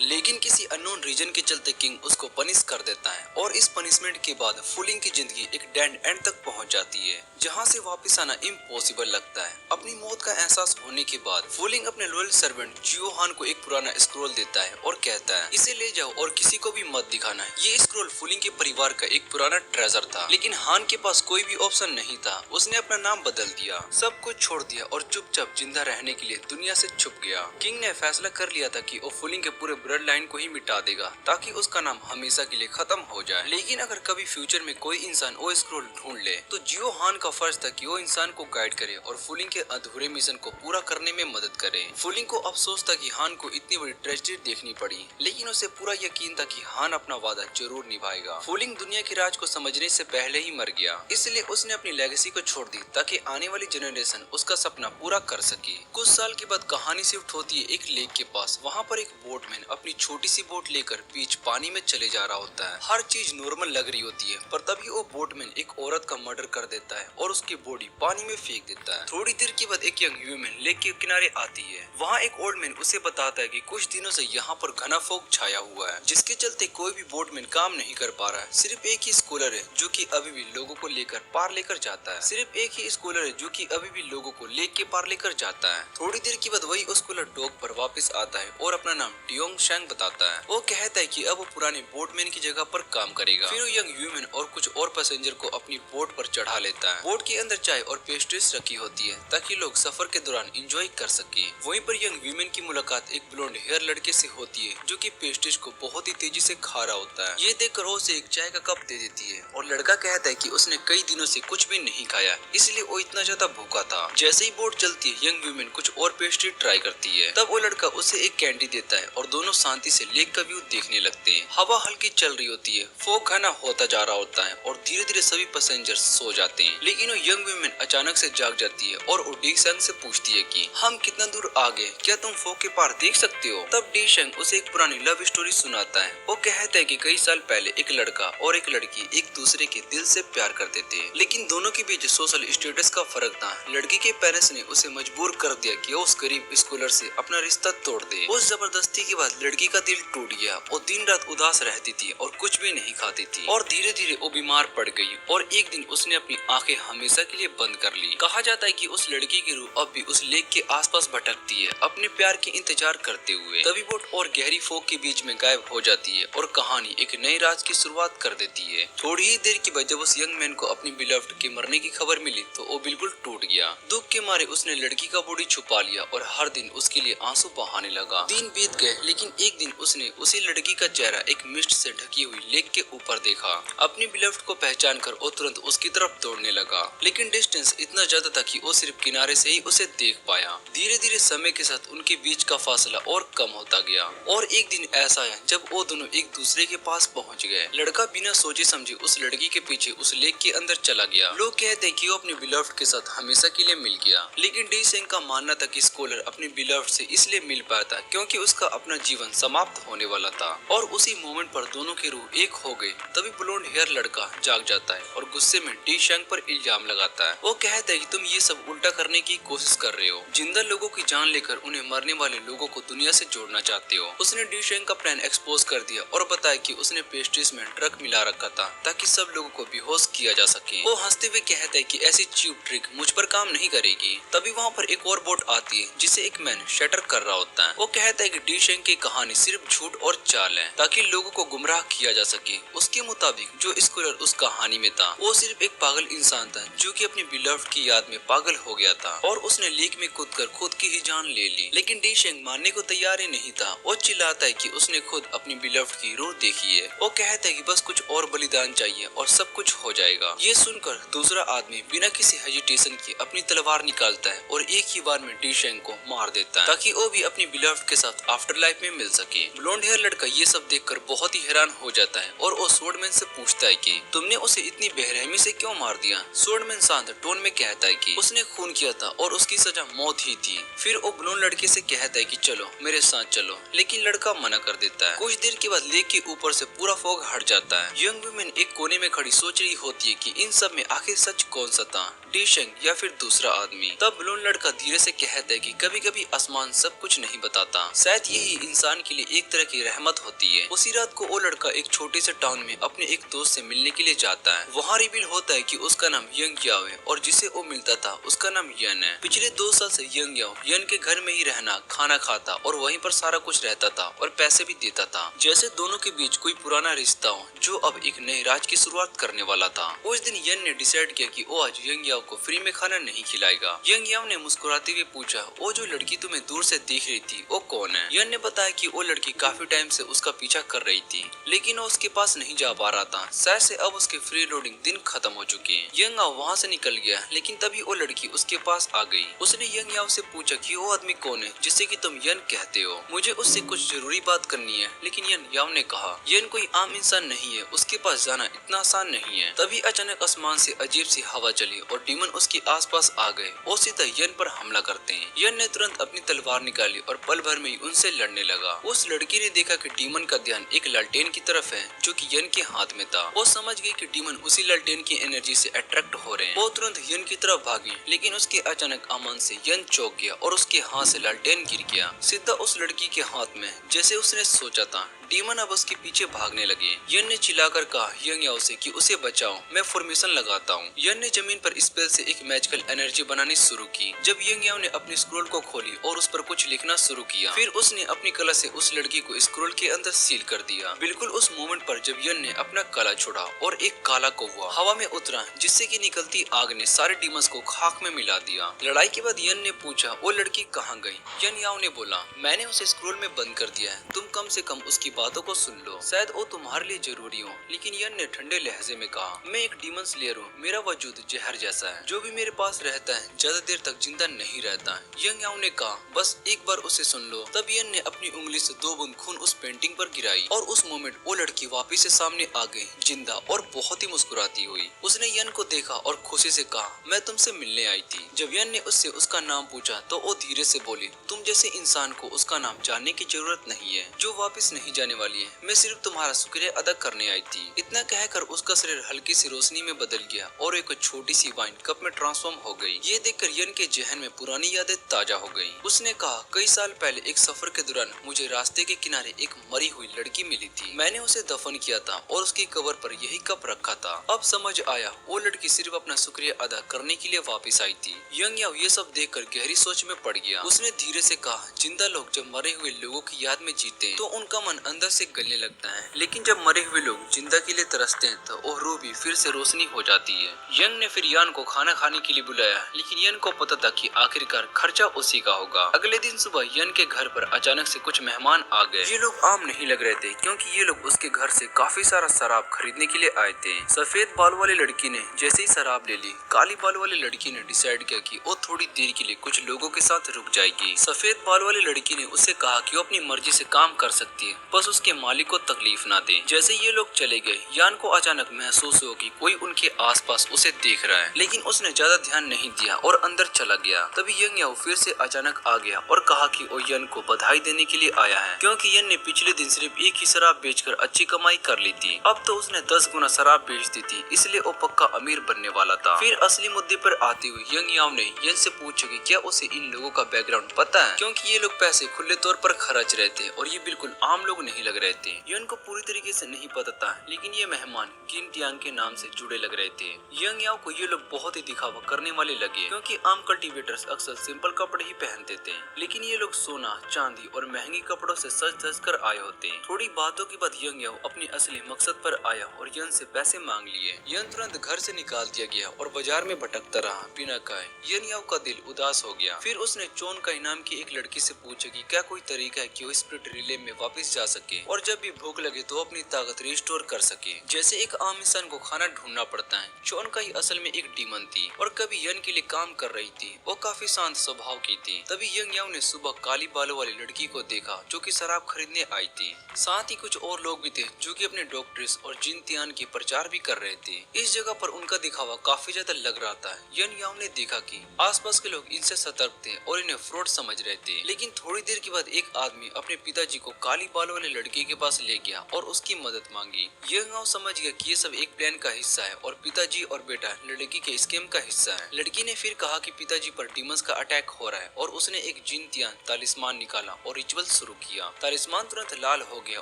लेकिन किसी unknown reason के चलते किंग उसको पनिश कर देता है और इस पनिशमेंट के बाद फुलिंग की जिंदगी एक डेड एंड तक पहुंच जाती है, जहां से वापस आना इम्पॉसिबल लगता है। अपनी मौत का एहसास होने के बाद फुलिंग अपने लॉयल सर्वेंट जियो हान को एक पुराना स्क्रोल देता है और कहता है, इसे ले जाओ और किसी को भी मत दिखाना। ये स्क्रोल फुलिंग के परिवार का एक पुराना ट्रेजर था, लेकिन हान के पास कोई भी ऑप्शन नहीं था। उसने अपना नाम बदल दिया, सब कुछ छोड़ दिया और चुपचाप जिंदा रहने के लिए दुनिया से छुप गया। किंग ने फैसला कर लिया था कि वो फुलिंग के पूरे ब्लड लाइन को ही मिटा देगा ताकि उसका नाम हमेशा के लिए खत्म हो जाए। लेकिन अगर कभी फ्यूचर में कोई इंसान वो स्क्रोल ढूंढ ले तो जियो हान का फर्ज था कि वो इंसान को गाइड करे और फुलिंग के अधूरे मिशन को पूरा करने में मदद करे। फुलिंग को अफसोस था कि हान को इतनी बड़ी ट्रेजेडी देखनी पड़ी, लेकिन उसे पूरा यकीन था कि हान अपना वादा जरूर निभाएगा। फुलिंग दुनिया के राज को समझने से पहले ही मर गया, इसलिए उसने अपनी लेगेसी को छोड़ दी ताकि आने वाली जनरेशन उसका सपना पूरा कर सके। कुछ साल के बाद कहानी शिफ्ट होती है एक लेक के पास। वहाँ पर एक बोटमैन अपनी छोटी सी बोट लेकर बीच पानी में चले जा रहा होता है। हर चीज नॉर्मल लग रही होती है, पर तभी वो बोटमैन एक औरत का मर्डर कर देता है और उसकी बॉडी पानी में फेंक देता है। थोड़ी देर के बाद एक यंग ह्यूमन लेक के किनारे आती है। वहाँ एक ओल्ड मैन उसे बताता है कि कुछ दिनों से यहाँ पर घना फॉग छाया हुआ है, जिसके चलते कोई भी बोटमैन काम नहीं कर पा रहा है। सिर्फ एक ही स्कॉलर है जो कि अभी भी लोगों को लेकर पार लेकर जाता है। सिर्फ एक ही स्कॉलर है जो कि अभी भी लोगों को लेक के पार लेकर जाता है। थोड़ी देर के बाद वही स्कॉलर डॉक पर वापस आता है और अपना नाम डियोंग शैंग बताता है। वो कहता है कि अब वो पुराने बोटमैन की जगह पर काम करेगा। फिर वो यंग ह्यूमन और कुछ और पैसेंजर को अपनी बोट पर चढ़ा लेता है। बोट के अंदर चाय और पेस्ट्रीज रखी होती है ताकि लोग सफर के दौरान एंजॉय कर सके। वहीं पर यंग ह्यूमन की मुलाकात एक ब्लोंड हेयर लड़के से होती है जो कि पेस्ट्रीज को बहुत ही तेजी से खा रहा होता है। ये देखकर वो उसे एक चाय का कप दे देती है और लड़का कहता है कि उसने कई दिनों से कुछ भी नहीं खाया, इसलिए वो इतना ज्यादा भूखा था। जैसे ही बोट चलती है यंग ह्यूमन कुछ और पेस्ट्री ट्राई करती है। तब वो लड़का उसे एक कैंडी देता है और दोनों शांति से लेक का व्यू देखने लगते हैं। हवा हल्की चल रही होती है, फॉग घना होता जा रहा होता है और धीरे धीरे सभी पैसेंजर सो जाते हैं। लेकिन वो यंग ह्यूमन अचानक से जाग जाती है और वो डी शैंग से पूछती है कि हम कितना दूर आ गए, क्या तुम फॉग के पार देख सकते हो? तब डी शैंग उसे एक पुरानी लव स्टोरी सुनाता है। वो कहता है कि कई साल पहले एक लड़का और एक लड़की एक दूसरे के दिल से प्यार करते थे, लेकिन दोनों के बीच सोशल स्टेटस का फर्क था। लड़की के पेरेंट्स ने उसे मजबूर कर दिया कि वो उस गरीब स्कॉलर से अपना रिश्ता तोड़ दे। उस जबरदस्ती के बाद लड़की का दिल टूट गया। वो दिन रात उदास रहती थी और कुछ भी नहीं खाती थी और धीरे धीरे वो बीमार पड़ गई और एक दिन उसने अपनी आंखें हमेशा के लिए बंद कर ली। कहा जाता है कि उस लड़की की रूह अब भी उस लेक के आसपास भटकती है अपने प्यार के इंतजार करते हुए। तभी बोट और गहरी फॉग के बीच में गायब हो जाती है और कहानी एक नए राज की शुरुआत कर देती है। थोड़ी ही देर के बाद जब उस यंग मैन को अपनी बिलव्ड के मरने की खबर मिली तो वो बिल्कुल टूट गया। दुख के मारे उसने लड़की का बॉडी छुपा लिया और हर दिन उसके लिए आंसू बहाने लगा। दिन बीत गए, लेकिन एक दिन उसने उसी लड़की का चेहरा एक मिस्ट से ढकी हुई लेक के ऊपर देखा। अपनी बिलव्ड को पहचान कर वो तुरंत उसकी तरफ दौड़ने लगा, लेकिन डिस्टेंस इतना ज्यादा था कि वो सिर्फ किनारे से ही उसे देख पाया। धीरे धीरे समय के साथ उनके बीच का फासला और कम होता गया और एक दिन ऐसा है जब वो दोनों एक दूसरे के पास पहुंच गए। लड़का बिना सोचे समझे उस लड़की के पीछे उस लेक के अंदर चला गया। लोग कहते हैं कि वो अपनी बिलव्ड के साथ हमेशा के लिए मिल गया, लेकिन डी शैंग का मानना था कि स्कॉलर अपनी बिलव्ड से इसलिए मिल पाया था क्योंकि उसका अपना जीवन समाप्त होने वाला था और उसी मोमेंट पर दोनों की रूह एक हो गई। तभी ब्लोंड हेयर लड़का जाग जाता है और गुस्से में डी शैंग पर इल्जाम लगाता है। वो कहता है कि तुम ये सब उल्टा करने की कोशिश कर रहे हो, जिंदा लोगों की जान लेकर उन्हें मरने वाले लोगों को दुनिया से जोड़ना चाहते हो। उसने डी शैंग का प्लान एक्सपोज कर दिया और बताया कि उसने पेस्ट्रीज में ड्रग मिला रखा था ताकि सब लोगों को बेहोश किया जा सके। वो हंसते हुए कहता है कि ऐसी चीप ट्रिक मुझ पर काम नहीं करेगी। तभी वहाँ पर एक और बोट आती है जिसे एक मैन शटर कर रहा होता है। वो कहता है कि डी शैंग की कहानी सिर्फ झूठ और चाल है ताकि लोगों को गुमराह किया जा सके। उसके मुताबिक जो स्कॉलर उस कहानी में था वो सिर्फ एक पागल इंसान था जो कि अपनी बिलव्ड की याद में पागल हो गया था और उसने लेक में कूदकर खुद की ही जान ले ली। लेकिन डी शैंग मानने को तैयार ही नहीं था। वो चिल्लाता है कि उसने खुद अपनी बिलव्ड की रूह देखी है। वो कहता है कि बस कुछ और बलिदान चाहिए और सब कुछ हो जाएगा। ये सुनकर दूसरा आदमी बिना किसी हेजिटेशन के अपनी तलवार निकालता है और एक ही बार में डी शैंग को मार देता है ताकि वो भी अपनी बिलव्ड के साथ आफ्टर लाइफ में मिल सके। ब्लोंड हेयर लड़का ये सब देखकर बहुत ही हैरान हो जाता है और वो स्वॉर्डमैन से पूछता है कि तुमने उसे इतनी बेरहमी से क्यों मार दिया। स्वॉर्डमैन शांत टोन में कहता है कि उसने खून किया था और उसकी सजा मौत ही थी। फिर वो ब्लोंड लड़के से कहता है कि चलो मेरे साथ चलो, लेकिन लड़का मना कर देता है। कुछ देर के बाद लेक के ऊपर से पूरा फॉग हट जाता है। यंग वुमेन एक कोने में खड़ी सोच रही होती है कि इन सब में आखिर सच कौन सा था, डी शैंग या फिर दूसरा आदमी। तब ब्लोंड लड़का धीरे से कहता है कि कभी कभी आसमान सब कुछ नहीं बताता। शायद यही इंसान के लिए एक तरह तरह की रहमत होती है। उसी रात को वो लड़का एक छोटे से टाउन में अपने एक दोस्त से मिलने के लिए जाता है। वहाँ रिवील होता है कि उसका नाम यंग याओ है और जिसे वो मिलता था उसका नाम यन है। पिछले 2 साल से यंग याओ यन के घर में ही रहना, खाना खाता और वहीं पर सारा कुछ रहता था और पैसे भी देता था, जैसे दोनों के बीच कोई पुराना रिश्ता हो जो अब एक नए राज की शुरुआत करने वाला था। उस दिन यन ने डिसाइड किया कि वो आज यंग याओ को फ्री में खाना नहीं खिलाएगा। यंग याओ ने मुस्कुराते हुए पूछा, वो जो लड़की तुम्हें दूर से देख रही थी वो कौन है? यन ने बताया कि वो लड़की काफी टाइम से उसका पीछा कर रही थी, लेकिन वो उसके पास नहीं जा पा रहा था। शायद से अब उसके फ्री लोडिंग दिन खत्म हो चुके हैं। यंग याओ वहाँ से निकल गया, लेकिन तभी वो लड़की उसके पास आ गई। उसने यंग याओ से पूछा कि वो आदमी कौन है जिसे कि तुम यन कहते हो? मुझे उससे कुछ जरूरी बात करनी है। लेकिन यंग याओ ने कहा, यन कोई आम इंसान नहीं है, उसके पास जाना इतना आसान नहीं है। तभी अचानक आसमान से अजीब सी हवा चली और डीमन उसके आसपास आ गए और सीधा यन पर हमला करते हैं। यन ने तुरंत अपनी तलवार निकाली और पल भर में ही उनसे लड़ने लगा। उस लड़की ने देखा कि डीमन का ध्यान एक लालटेन की तरफ है जो कि यन के हाथ में था। वो समझ गई कि डीमन उसी लालटेन की एनर्जी से अट्रैक्ट हो रहे हैं। वो तुरंत यन की तरफ भागी, लेकिन उसके अचानक आमन से यन चौंक गया और उसके हाथ से लालटेन गिर गया सीधा उस लड़की के हाथ में, जैसे उसने सोचा था। डीमन अब उसके पीछे भागने लगे। यन ने चिल्लाकर कहा यंग याओ से कि उसे बचाओ, मैं फॉर्मेशन लगाता हूँ। यन ने जमीन पर स्पेल से एक मैजिकल एनर्जी बनानी शुरू की। जब यंग याओ ने अपनी स्क्रोल को खोली और उस पर कुछ लिखना शुरू किया, फिर उसने अपनी कला से उस लड़की को स्क्रोल के अंदर सील कर दिया। बिल्कुल उस मोमेंट पर जब यन ने अपना कला छोड़ा और एक काला कौवा हवा में उतरा, जिससे कि निकलती आग ने सारे डीमंस को खाक में मिला दिया। लड़ाई के बाद यन ने पूछा, वो लड़की कहाँ गई? यन याओ ने बोला, मैंने उसे स्क्रोल में बंद कर दिया है, तुम कम से कम उसकी बातों को सुन लो, शायद वो तुम्हारे लिए जरूरी हो। लेकिन यन ने ठंडे लहजे में कहा, मैं एक डीमन स्लेयर हूँ, मेरा वजूद जहर जैसा है, जो भी मेरे पास रहता है ज्यादा देर तक जिंदा नहीं रहता है। यंग याओ ने कहा, बस एक बार उसे सुन लो। तब यन ने अपनी उंगली से 2 बूंद खून उस पेंटिंग पर गिराई और उस मोमेंट वो लड़की वापिस से सामने आ गई, जिंदा और बहुत ही मुस्कुराती हुई। उसने यन को देखा और खुशी से कहा, मैं तुमसे मिलने आई थी। जब यन ने उससे उसका नाम पूछा तो वो धीरे से बोली, तुम जैसे इंसान को उसका नाम जानने की जरूरत नहीं है, जो वापस नहीं जाने वाली है। मैं सिर्फ तुम्हारा शुक्रिया अदा करने आई थी। इतना कहकर उसका शरीर हल्की सी रोशनी में बदल गया और एक छोटी सी वाइन कप में ट्रांसफॉर्म हो गई। ये देखकर यन के जहन में पुरानी यादें ताजा हो गई। उसने कहा, कई साल पहले एक सफर के दौरान मुझे रास्ते के किनारे एक मरी हुई लड़की मिली थी। मैंने उसे दफन किया था और उसकी कब्र पर यही कप रखा था। अब समझ आया, वो लड़की सिर्फ अपना शुक्रिया अदा करने के लिए वापस आई थी। यंग याओ ये सब देखकर गहरी सोच में पड़ गया। उसने धीरे से कहा, जिंदा लोग जब मरे हुए लोगों की याद में जीते तो उनका मन अंदर से गलने लगता है, लेकिन जब मरे हुए लोग जिंदा के लिए तरसते हैं तो वो रूह भी फिर से रोशनी हो जाती है। यंग ने फिर यान को खाना खाने के लिए बुलाया, लेकिन यन को पता था कि आखिरकार खर्चा उसी का होगा। अगले दिन सुबह यन के घर पर अचानक से कुछ मेहमान आ गए। ये लोग आम नहीं लग रहे थे, क्योंकि ये लोग उसके घर से काफी सारा शराब खरीदने के लिए आए थे। सफेद बाल वाली लड़की ने जैसे ही शराब ले ली, काली बाल वाली लड़की ने डिसाइड किया कि वो थोड़ी देर के लिए कुछ लोगों के साथ रुक जाएगी। सफेद बाल वाली लड़की ने उससे कहा कि वो अपनी मर्जी से काम कर सकती है, बस उसके मालिक को तकलीफ ना दे। जैसे ये लोग चले गए, यान को अचानक महसूस हुआ कि कोई उनके आसपास उसे देख रहा है, लेकिन उसने ज्यादा ध्यान नहीं दिया और अंदर चला गया। तभी यंग याओ फिर से अचानक आ गया और कहा कि वो यन को बधाई देने के लिए आया है, क्योंकि यन ने पिछले दिन सिर्फ एक ही शराब बेचकर अच्छी कमाई कर ली थी। अब तो उसने 10 गुना शराब बेच दी थी, इसलिए वो पक्का अमीर बनने वाला था। फिर असली मुद्दे पर आते हुए यंग याओ ने यन से पूछा कि क्या उसे इन लोगों का बैकग्राउंड पता है, क्योंकि ये लोग पैसे खुले तौर पर खर्च रहे थे और ये बिल्कुल आम लोग नहीं लग रहे थे। यन को पूरी तरीके से नहीं पता था, लेकिन ये मेहमान किन टियांग के नाम से जुड़े लग रहे थे। यंग याओ को ये लोग बहुत ही दिखावा करने वाले लगे, क्योंकि आम कल्टीवेटर्स अक्सर सिंपल कपड़े ही पहनते थे, लेकिन ये लोग सोना, चांदी और महंगी कपड़ों से सज धज कर आए होते। थोड़ी बातों के बाद यंग याओ अपने असली मकसद पर आया और यन से पैसे मांग लिए। यन तुरंत घर से निकाल दिया गया और बाजार में भटकता रहा बिना खाए। यन याओ का दिल उदास हो गया। फिर उसने चोन काई नाम की एक लड़की से पूछा कि क्या कोई तरीका है कि वो स्पिरिट रिले में वापस जा सके और जब भी भूख लगे तो अपनी ताकत रिस्टोर कर सके, जैसे एक आम इंसान को खाना ढूंढना पड़ता है। चोन काई असल में एक डीमन थी और कभी यन के लिए काम कर रही थी। वो काफी शांत स्वभाव की थी। तभी यंग याओ ने सुबह काली बालों वाली लड़की को देखा जो कि शराब खरीदने आई थी। साथ ही कुछ और लोग भी थे जो कि अपने डॉक्टर्स और जिन तियान के प्रचार भी कर रहे थे। इस जगह पर उनका दिखावा काफी ज्यादा लग रहा था। यन याओ ने देखा कि आसपास के लोग इनसे सतर्क थे और इन्हें फ्रॉड समझ रहे थे, लेकिन थोड़ी देर के बाद एक आदमी अपने पिताजी को काली बालों वाली लड़की के पास ले गया और उसकी मदद मांगी। यंग समझ गया कि ये सब एक प्लान का हिस्सा है और पिताजी और बेटा लड़की के स्कैम का हिस्सा है। लड़की ने फिर कहा कि पिताजी पर डीमंस का अटैक हो रहा है और उसने एक जिनतियान तालिस्मान निकाला और रिचुअल शुरू किया। तालिस्मान तुरंत लाल हो गया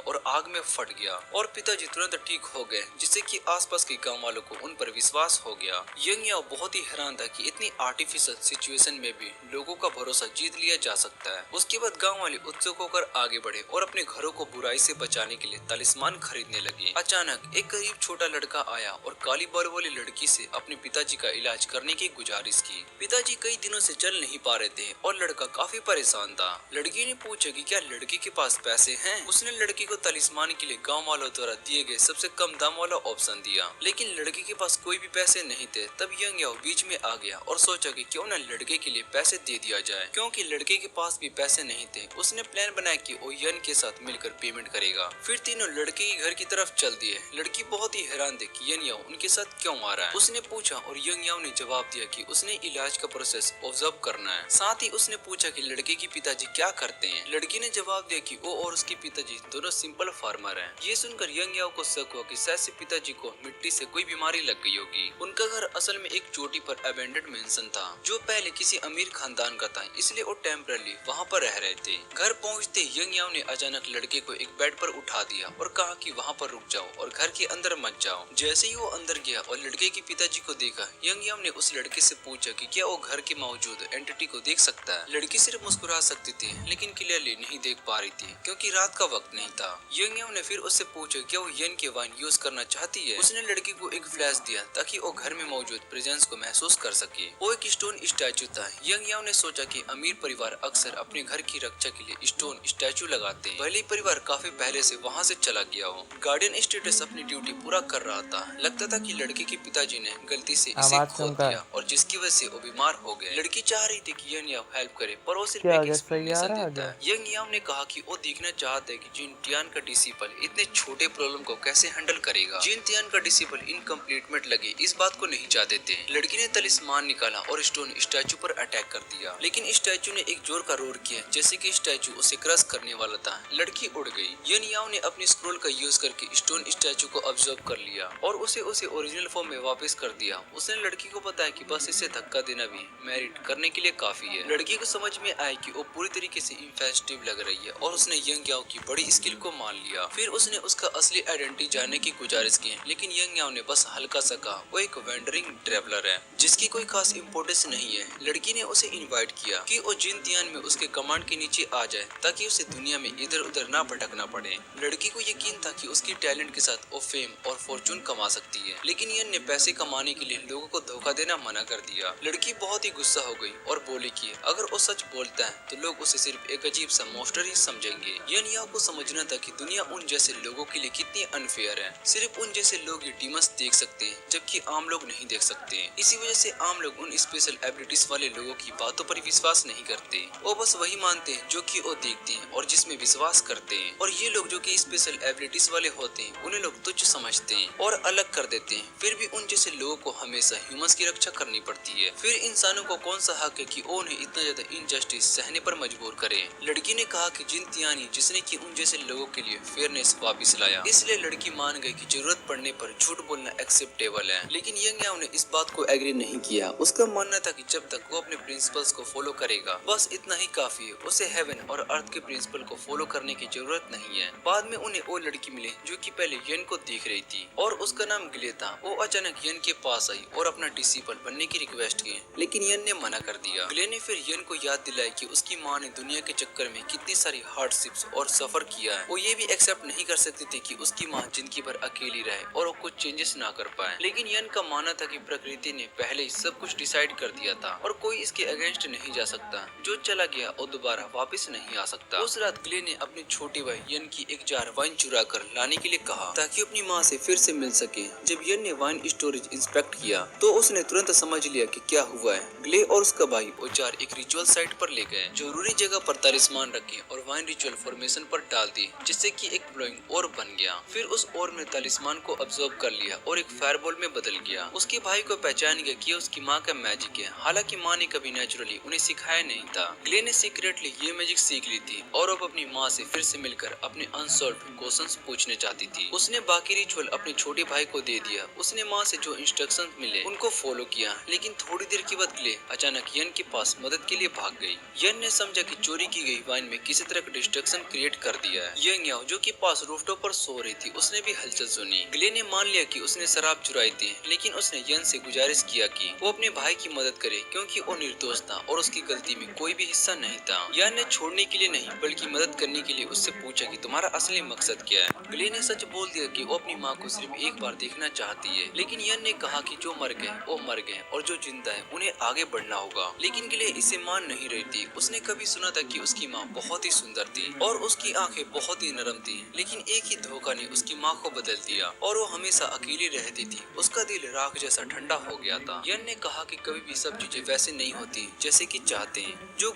और आग में फट गया और पिताजी तुरंत ठीक हो गए, जिससे कि आसपास के गांव वालों को उन पर विश्वास हो गया। यंग याओ बहुत ही हैरान था कि इतनी आर्टिफिशियल सिचुएशन में भी लोगों का भरोसा जीत लिया जा सकता है। उसके बाद गांव वाले उत्सुक होकर आगे बढ़े और अपने घरों को बुराई से बचाने के लिए तालिस्मान खरीदने लगे। अचानक एक गरीब छोटा लड़का आया और काली बाल वाली लड़की से अपने पिताजी का इलाज करने की गुजारिश की। पिताजी कई दिनों से चल नहीं पा रहे थे और लड़का काफी परेशान था। लड़की ने पूछा कि क्या लड़की के पास पैसे हैं। उसने लड़की को तालिस्मान के लिए गांव वालों द्वारा दिए गए सबसे कम दाम वाला ऑप्शन दिया, लेकिन लड़की के पास कोई भी पैसे नहीं थे। तब यंग याओ बीच में आ गया और सोचा कि क्यों न लड़के के लिए पैसे दे दिया जाए। क्योंकि लड़के के पास भी पैसे नहीं थे, उसने प्लान बनाया कि वो यन के साथ मिलकर पेमेंट करेगा। फिर तीनों लड़के के घर की तरफ चल दिए। लड़की बहुत ही हैरान थी कि यन याओ उनके साथ क्यों आ रहा है। उसने पूछा और यंग याओ ने जवाब दिया कि उसने इलाज का प्रोसेस ऑब्जर्व करना है। साथ ही उसने पूछा कि लड़के के पिताजी क्या करते हैं। लड़की ने जवाब दिया कि वो और उसके पिताजी दोनों सिंपल फार्मर हैं। ये सुनकर यंग याओ को शक हुआ कि शायद से पिताजी को मिट्टी से कोई बीमारी लग गई होगी। उनका घर असल में एक चोटी पर अबेंडेड मेंशन था जो पहले किसी अमीर खानदान का था, इसलिए वो टेम्पररी वहाँ पर रह रहे थे। घर पहुँचते यंग याओ ने अचानक लड़के को एक बेड पर उठा दिया और कहा कि वहाँ पर रुक जाओ और घर के अंदर मत जाओ। जैसे ही वो अंदर गया और लड़के के पिताजी को देखा, यंग याओ ने उस लड़के से पूछा कि क्या वो घर के मौजूद एंटिटी को देख सकता है। लड़की सिर्फ मुस्कुरा सकती थी लेकिन क्लियरली नहीं देख पा रही थी क्योंकि रात का वक्त नहीं था। यंग याओ ने फिर उससे पूछा क्या वो यन के वाइन यूज करना चाहती है। उसने लड़की को एक फ्लैश दिया ताकि वो घर में मौजूद प्रेजेंस को महसूस कर सके। वो एक स्टोन स्टैचू था। यंग याओ ने सोचा कि अमीर परिवार अक्सर अपने घर की रक्षा के लिए स्टोन स्टैचू लगाते हैं, भले ही परिवार काफी पहले से वहाँ से चला गया हो। गार्डियन स्टेटस अपनी ड्यूटी पूरा कर रहा था। लगता था कि लड़के के पिताजी ने गलती से इसे आवाज खो कम कर। दिया और जिसकी वजह से वो बीमार हो गए। लड़की चाह रही थी कि यंग याओ हेल्प करे पर वो सिर्फ क्या एक आगे सही आ एक्सप्लेनेशन रहा है देता आगे? है। यंग याओ ने कहा कि वो देखना चाहता है कि जिन टियान का डिसिपल इतने छोटे प्रॉब्लम को कैसे हैंडल करेगा। जिन टियान का डिसिपल इनकम्प्लीटमेंट लगे इस बात को नहीं चाहते थे। लड़की ने तलिस्मान निकाला और स्टोन स्टैचू पर अटैक कर दिया, लेकिन स्टैचू ने एक जोर का रोर किया जैसे कि स्टैचू उसे क्रश करने वाला था। लड़की उड़ गई। यन याओ ने अपनी स्क्रोल का यूज करके स्टोन स्टैचू को ऑब्जर्व कर लिया और उसे ओरिजिनल फॉर्म में वापस कर दिया। उसने लड़की को बताया कि बस इसे धक्का देना भी मैरिट करने के लिए काफी है। लड़की को समझ में आया कि वो पूरी तरीके से इन्फेस्टिव लग रही है और उसने यंग याओ की बड़ी स्किल को मान लिया। फिर उसने उसका असली आइडेंटिटी जानने की गुजारिश की, लेकिन यंग याओ ने बस हल्का सा कहा वो एक वेंडरिंग ट्रेवलर है जिसकी कोई खास इम्पोर्टेंस नहीं है। लड़की ने उसे इनवाइट किया कि वो जिनतियान में उसके कमांड के नीचे आ जाए ताकि उसे दुनिया में इधर उधर ना भटकना पड़े। लड़की को यकीन था कि उसकी टैलेंट के साथ वो फेम और फॉर्चून कमा सकती है, लेकिन यन ने पैसे कमाने के लिए लोगों को धोखा देना मना कर दिया। लड़की बहुत ही गुस्सा हो गई और बोली कि अगर वो सच बोलता है तो लोग उसे सिर्फ एक अजीब सा मॉन्स्टर ही समझेंगे। यन याओ को समझना था कि दुनिया उन जैसे लोगों के लिए कितनी अनफेयर है। सिर्फ उन जैसे लोग ये डीमंस देख सकते हैं जबकि आम लोग नहीं देख सकते। इसी वजह से आम लोग उन स्पेशल एबिलिटीज वाले लोगों की बातों पर विश्वास नहीं करते। वो बस वही मानते हैं जो कि वो देखते हैं और जिसमें विश्वास करते हैं। और ये लोग जो कि स्पेशल एबिलिटीज वाले होते हैं उन्हें लोग तुच्छ समझते हैं और अलग कर देते हैं। फिर भी उन जैसे लोगों को हमेशा ह्यूमंस की रक्षा करनी पड़ती है। फिर इंसानों को कौन सा हक है कि वो उन्हें इतना ज्यादा इनजस्टिस सहने पर मजबूर करे। लड़की ने कहा कि जिनतियानी जिसने कि उन जैसे लोगों के लिए फेयरनेस वापस लाया, इसलिए लड़की मान गई कि जरूरत पड़ने पर झूठ बोलना एक्सेप्टेबल है। लेकिन यंग याओ ने इस बात को एग्री नहीं किया। उसका मानना था कि जब तक वो अपने प्रिंसिपल्स को फॉलो करेगा बस इतना ही काफी है। उसे हेवन और अर्थ के प्रिंसिपल को फॉलो करने की जरूरत नहीं है। बाद में उन्हें वो लड़की मिली जो कि पहले यन को देख रही थी और उसका नाम ग्ले था। वो अचानक यन के पास आई और अपना डिसिपल बनने की रिक्वेस्ट की, लेकिन यन ने मना कर दिया। ग्ले ने फिर यन को याद दिलाई कि उसकी माँ ने दुनिया के चक्कर में कितनी सारी हार्डशिप्स और सफर किया है। वो ये भी एक्सेप्ट नहीं कर सकती थी कि उसकी माँ जिंदगी भर अकेली रहे और वो कुछ चेंजेस ना कर पाए। लेकिन यन का मानना था कि प्रकृति ने पहले ही सब कुछ डिसाइड कर दिया था और कोई इसके अगेंस्ट नहीं जा सकता। जो चला गया वो दोबारा वापस नहीं आ सकता। उस रात ग्ले ने अपने छोटे भाई यन की एक जार वाइन चुरा कर लाने के लिए कहा ताकि अपनी माँ से फिर से मिल सके। जब यन ने वाइन स्टोरेज इंस्पेक्ट किया तो उसने तुरंत समझ लिया कि क्या हुआ है। ग्ले और उसका भाई वो जार एक रिचुअल साइट पर ले गए। जरूरी जगह पर तालिस्मान रखे और वाइन रिचुअल फॉर्मेशन पर डाल दी जिससे कि एक ब्लोइंग और बन गया। फिर उस और में तालिस्मान को ऑब्जर्व कर लिया और एक फायरबॉल में बदल गया। उसके भाई को पहचान गया कि उसकी माँ का मैजिक है, हालांकि माँ ने कभी नेचुरली उन्हें सिखाया नहीं था। ग्ले ने सीक्रेटली ये मैजिक सीख ली थी और अब अपनी माँ से फिर से मिलकर देखकर अपने अनसॉल्व क्वेश्चंस पूछने चाहती थी। उसने बाकी रिचुअल अपने छोटे भाई को दे दिया। उसने माँ से जो इंस्ट्रक्शंस मिले उनको फॉलो किया, लेकिन थोड़ी देर के बाद ग्ले अचानक यन के पास मदद के लिए भाग गई। यन ने समझा कि चोरी की गई वाइन में किसी तरह का डिस्ट्रक्शन क्रिएट कर दिया है। यंग याओ जो कि पास रूफटॉप पर सो रही थी, उसने भी हलचल सुनी। ग्ले ने मान लिया कि उसने शराब चुराई थी, लेकिन उसने यन से गुजारिश किया कि वो अपने भाई की मदद करे क्योंकि वो निर्दोष था और उसकी गलती में कोई भी हिस्सा नहीं था। यन ने छोड़ने के लिए नहीं बल्कि मदद करने के लिए उससे पूछा कि तुम्हारा असली मकसद क्या है। ग्ले ने सच बोल दिया कि वो अपनी माँ को सिर्फ एक बार देखना चाहती है, लेकिन यन ने कहा कि जो मर गए वो मर गए और जो जिंदा है उन्हें आगे बढ़ना होगा। लेकिन ग्ले इसे मान नहीं रही थी। उसने कभी सुना था कि उसकी माँ बहुत ही सुंदर थी और उसकी आंखें बहुत ही नरम थी, लेकिन एक ही धोखा ने उसकी माँ को बदल दिया और वो हमेशा अकेली रहती थी। उसका दिल राख जैसा ठंडा हो गया था। यन ने कहा कि कभी भी सब चीजें वैसे नहीं होती जैसे कि चाहते हैं। जो